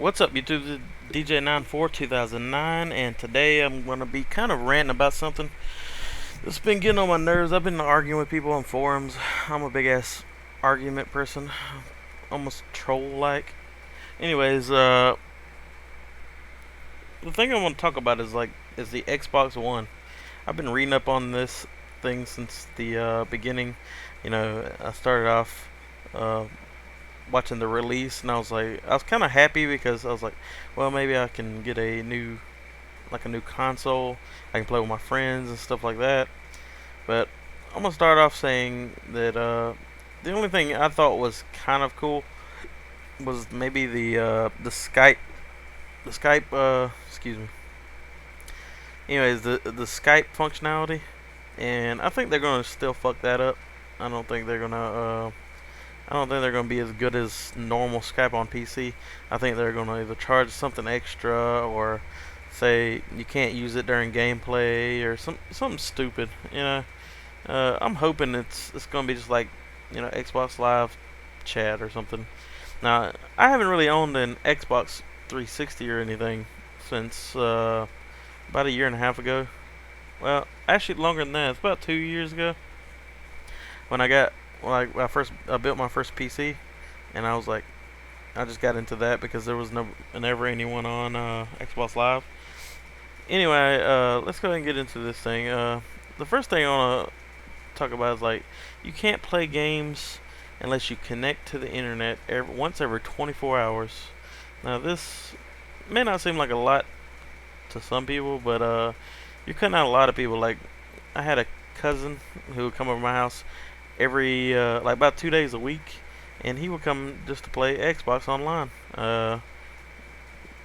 What's up, YouTube? This is DJ94 2009, and today I'm going to be kind of ranting about something that's been getting on my nerves. I've been arguing with people on forums. I'm a big ass argument person, almost troll like. Anyways, the thing I want to talk about is the Xbox One. I've been reading up on this thing since the beginning. I started off uh, watching the release, and I was kind of happy because I was like, well, maybe I can get a new console. I can play with my friends and stuff like that. But I'm gonna start off saying that the only thing I thought was kind of cool was maybe the Skype excuse me. Anyways, the Skype functionality, and I think they're gonna still fuck that up. I don't think they're gonna I don't think they're going to be as good as normal Skype on PC. I think they're going to either charge something extra or say you can't use it during gameplay or something stupid. I'm hoping it's going to be just like Xbox Live chat or something. Now, I haven't really owned an Xbox 360 or anything since about a year and a half ago. Well, actually longer than that. It's about 2 years ago when I got like I built my first PC, and I just got into that because there was never anyone on Xbox Live. Anyway, let's go ahead and get into this thing. The first thing I want to talk about is like you can't play games unless you connect to the internet once every 24 hours. Now this may not seem like a lot to some people, but you're cutting out a lot of people. Like I had a cousin who would come over my house every like about 2 days a week, and he would come just to play Xbox online.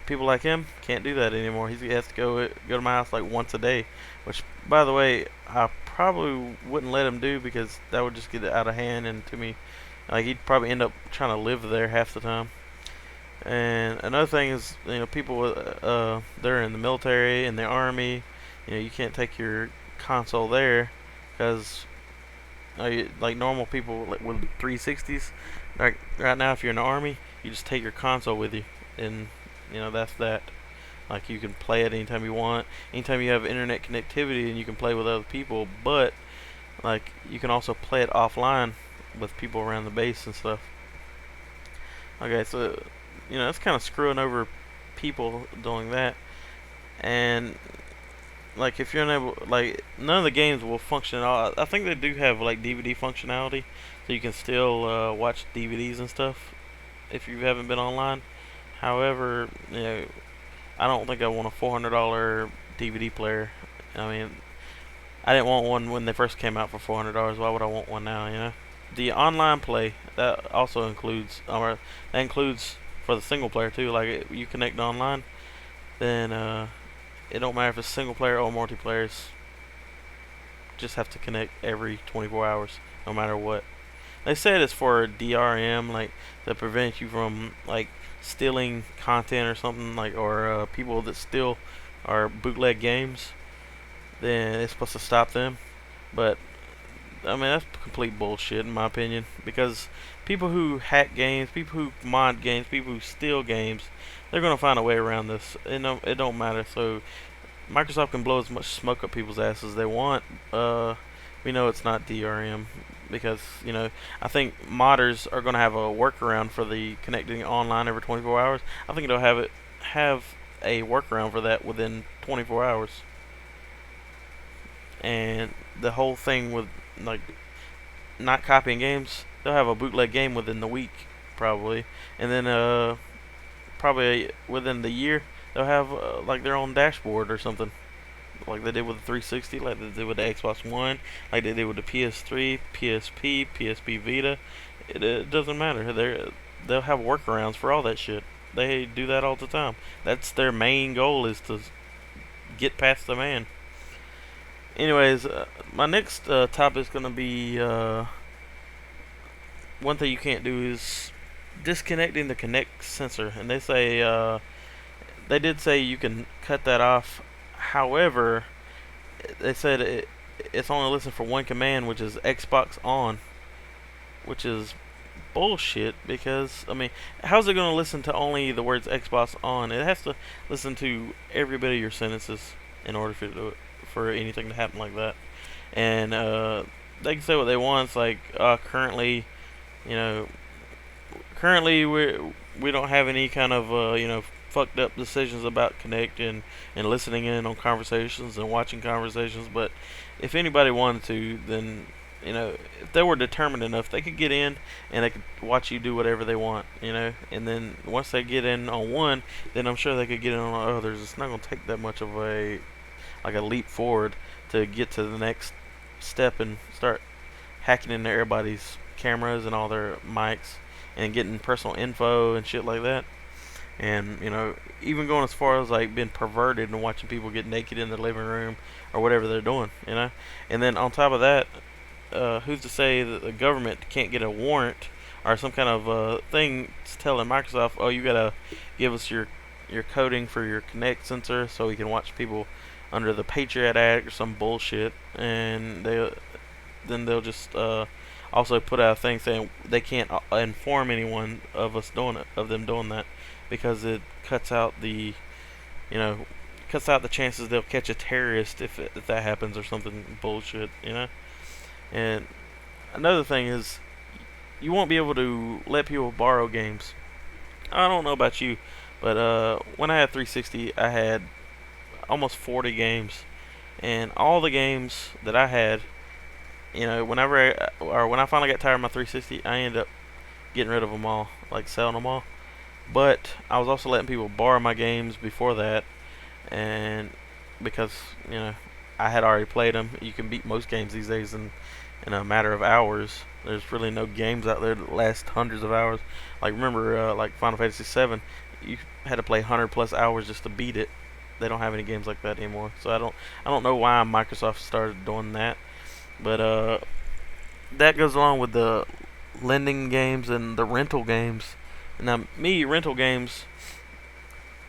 People like him can't do that anymore. He has to go to my house like once a day, which, by the way, I probably wouldn't let him do because that would just get out of hand, and to me, like he'd probably end up trying to live there half the time. And another thing is, people they're in the military, in the army. You can't take your console there because like normal people like with 360s. Like right now, if you're in the army, you just take your console with you, and that's that. Like you can play it anytime you want, anytime you have internet connectivity, and you can play with other people. But like you can also play it offline with people around the base and stuff. Okay, so it's kind of screwing over people doing that, and like if you're unable, like none of the games will function at all. I think they do have like DVD functionality, so you can still watch DVDs and stuff if you haven't been online. However, I don't think I want a $400 DVD player. I mean, I didn't want one when they first came out for $400. Why would I want one now? The online play that also includes, or that includes for the single player too. Like you connect online, then it don't matter if it's single player or multiplayer. Just have to connect every 24 hours, no matter what. They said it's for DRM, like to prevent you from like stealing content or something, like or people that steal or bootleg games. Then it's supposed to stop them. But I mean that's complete bullshit in my opinion, because people who hack games, people who mod games, people who steal games, they're gonna find a way around this. It don't matter. So Microsoft can blow as much smoke up people's asses as they want. We know it's not DRM because I think modders are gonna have a workaround for the connecting online every 24 hours. I think they'll have a workaround for that within 24 hours. And the whole thing with like not copying games, they'll have a bootleg game within the week probably, and then probably within the year they'll have like their own dashboard or something, like they did with the 360, like they did with the Xbox One, like they did with the PS3, PSP, PSP Vita. It doesn't matter. They'll have workarounds for all that shit. They do that all the time. That's their main goal, is to get past the man. Anyways, my next topic is gonna be one thing you can't do is disconnecting the Kinect sensor, and they did say you can cut that off. However, they said it's only listening for one command, which is Xbox on, which is bullshit because I mean, how's it going to listen to only the words Xbox on? It has to listen to every bit of your sentences in order for anything to happen like that. And they can say what they want. It's like currently, you know, currently we don't have any kind of fucked up decisions about connecting and listening in on conversations and watching conversations. But if anybody wanted to, then if they were determined enough, they could get in and they could watch you do whatever they want, And then once they get in on one, then I'm sure they could get in on others. It's not gonna take that much of a leap forward to get to the next step and start hacking into everybody's cameras and all their mics and getting personal info and shit like that. And even going as far as like being perverted and watching people get naked in their living room or whatever they're doing. And then on top of that, who's to say that the government can't get a warrant or some kind of thing telling Microsoft, oh, you gotta give us your coding for your Kinect sensor so we can watch people under the Patriot Act or some bullshit, and they'll just also put out a thing saying they can't inform anyone of us doing it, of them doing that, because it cuts out the chances they'll catch a terrorist if that happens or something bullshit. And another thing is you won't be able to let people borrow games. I don't know about you, but when I had 360, I had almost 40 games, and all the games that I had, when I finally got tired of my 360, I ended up getting rid of them all, like selling them all. But I was also letting people borrow my games before that, and because I had already played them. You can beat most games these days in a matter of hours. There's really no games out there that last hundreds of hours. Like remember, like Final Fantasy VII, you had to play 100 plus hours just to beat it. They don't have any games like that anymore. So I don't know why Microsoft started doing that, but that goes along with the lending games and the rental games. Now, rental games,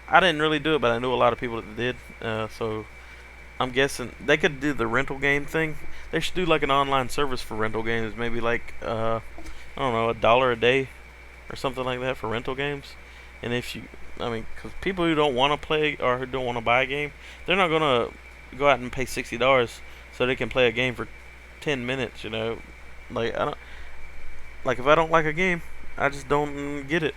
I didn't really do it, but I knew a lot of people that did. So I'm guessing they could do the rental game thing. They should do like an online service for rental games, maybe like I don't know, $1 a day or something like that for rental games. And because people who don't want to play or who don't want to buy a game, they're not gonna go out and pay $60 so they can play a game for 10 minutes. Like I don't like if I don't like a game, I just don't get it.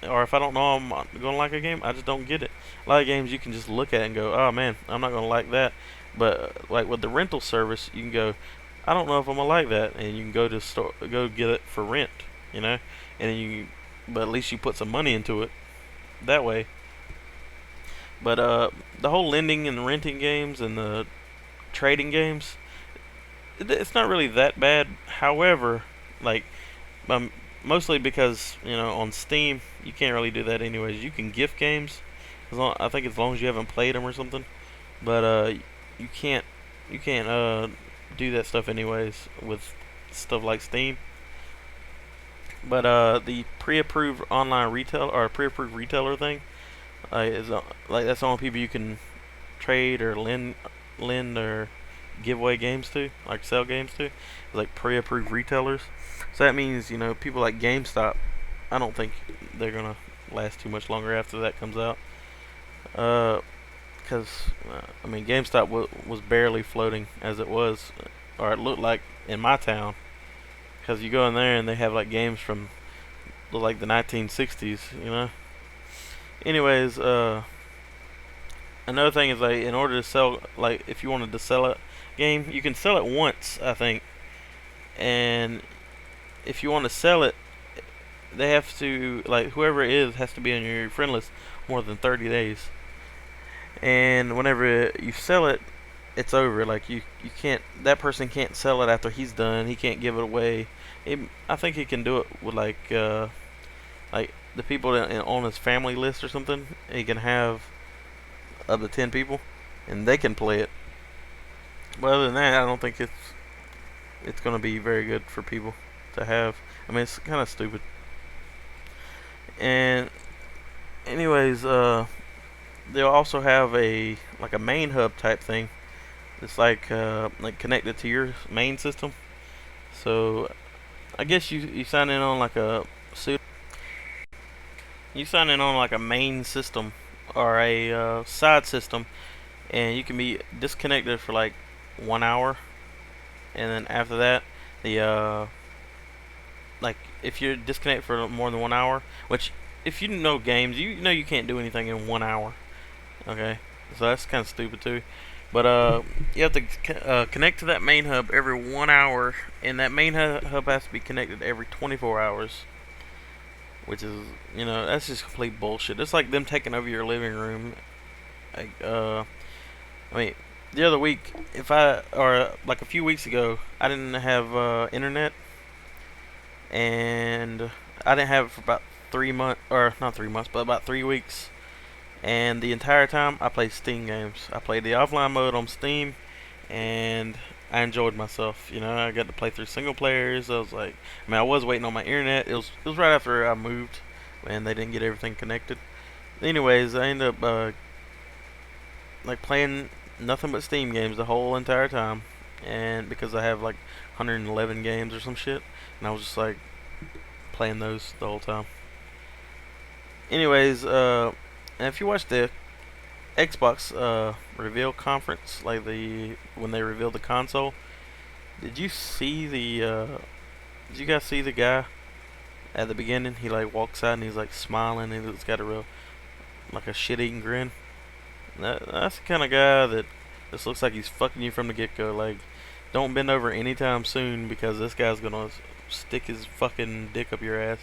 Or if I don't know I'm gonna like a game, I just don't get it. A lot of games you can just look at and go, oh man, I'm not gonna like that. But like with the rental service, you can go, I don't know if I'm gonna like that, and you can go to store, go get it for rent, and then but at least you put some money into it that way. But the whole lending and renting games and the trading games, it's not really that bad. However, like mostly because on Steam you can't really do that anyways. You can gift games, I think as long as you haven't played them or something. But you can't do that stuff anyways with stuff like Steam. But the pre-approved online retail or pre-approved retailer thing is like that's the only people you can trade or lend or give away games to, like sell games to, like pre-approved retailers. So that means people like GameStop. I don't think they're gonna last too much longer after that comes out. Because GameStop was barely floating as it was, or it looked like in my town. Because you go in there and they have like games from like the 1960s. Anyways, another thing is like in order to sell, like if you wanted to sell a game, you can sell it once, I think. And if you want to sell it, they have to, like whoever it is has to be on your friend list more than 30 days. And whenever you sell it, it's over. Like you can't, that person can't sell it after he's done. He can't give it away. I think he can do it with like the people on his family list or something. He can have up to 10 people, and they can play it. But other than that, I don't think it's gonna be very good for people to have. It's kind of stupid. And anyways, they'll also have a main hub type thing. It's like connected to your main system. So I guess you sign in on like a you sign in on like a main system or a side system, and you can be disconnected for like 1 hour, and then after that, the like if you're disconnected for more than 1 hour, which if you know games, you know you can't do anything in 1 hour. Okay, so that's kind of stupid too. But you have to connect to that main hub every 1 hour, and that main hub has to be connected every 24 hours, which is that's just complete bullshit. It's like them taking over your living room. Like I mean, the other week, if I or like a few weeks ago, I didn't have internet, and I didn't have it for about 3 months, or not 3 months, but about 3 weeks. And the entire time, I played Steam games. I played the offline mode on Steam, and I enjoyed myself. I got to play through single players. I was like, I was waiting on my internet. It was right after I moved, and they didn't get everything connected. Anyways, I ended up like playing nothing but Steam games the whole entire time, and because I have like 111 games or some shit, and I was just like playing those the whole time. Anyways, and if you watch the Xbox reveal conference, like when they revealed the console, did you see did you guys see the guy at the beginning? He like walks out and he's like smiling and he's got a real like a shit-eating grin. That's the kind of guy that just looks like he's fucking you from the get-go. Like, don't bend over anytime soon because this guy's gonna stick his fucking dick up your ass.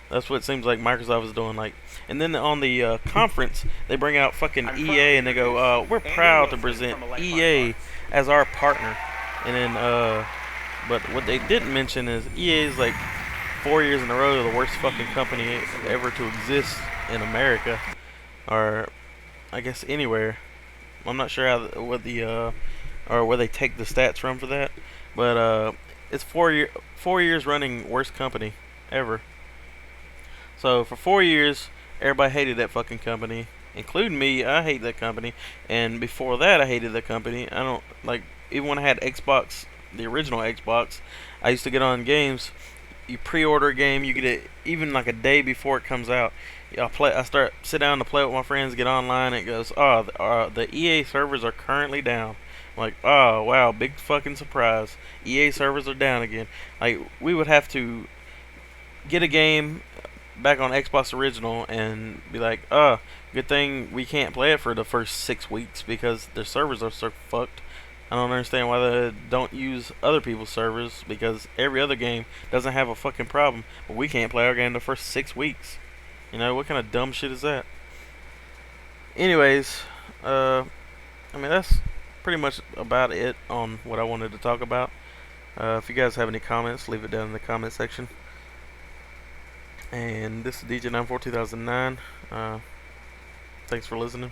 That's what it seems like Microsoft is doing. Like, and then on the conference, they bring out fucking EA and they go, "We're proud to present EA as our partner." And then, but what they didn't mention is EA is like 4 years in a row the worst fucking company ever to exist in America, or I guess anywhere. I'm not sure what the or where they take the stats from for that, but it's 4 years running worst company ever. So for 4 years, everybody hated that fucking company, including me. I hate that company, and before that, I hated that company. I don't like even when I had Xbox, the original Xbox. I used to get on games. You pre-order a game, you get it even like a day before it comes out. Sit down to play with my friends, get online. And it goes, the EA servers are currently down. I'm like, oh wow, big fucking surprise. EA servers are down again. Like we would have to get a game back on Xbox Original and be like, good thing we can't play it for the first 6 weeks because their servers are so fucked. I don't understand why they don't use other people's servers because every other game doesn't have a fucking problem, but we can't play our game the first 6 weeks. What kind of dumb shit is that? Anyways, that's pretty much about it on what I wanted to talk about. If you guys have any comments, leave it down in the comment section. And this is DJ94 2009. Thanks for listening.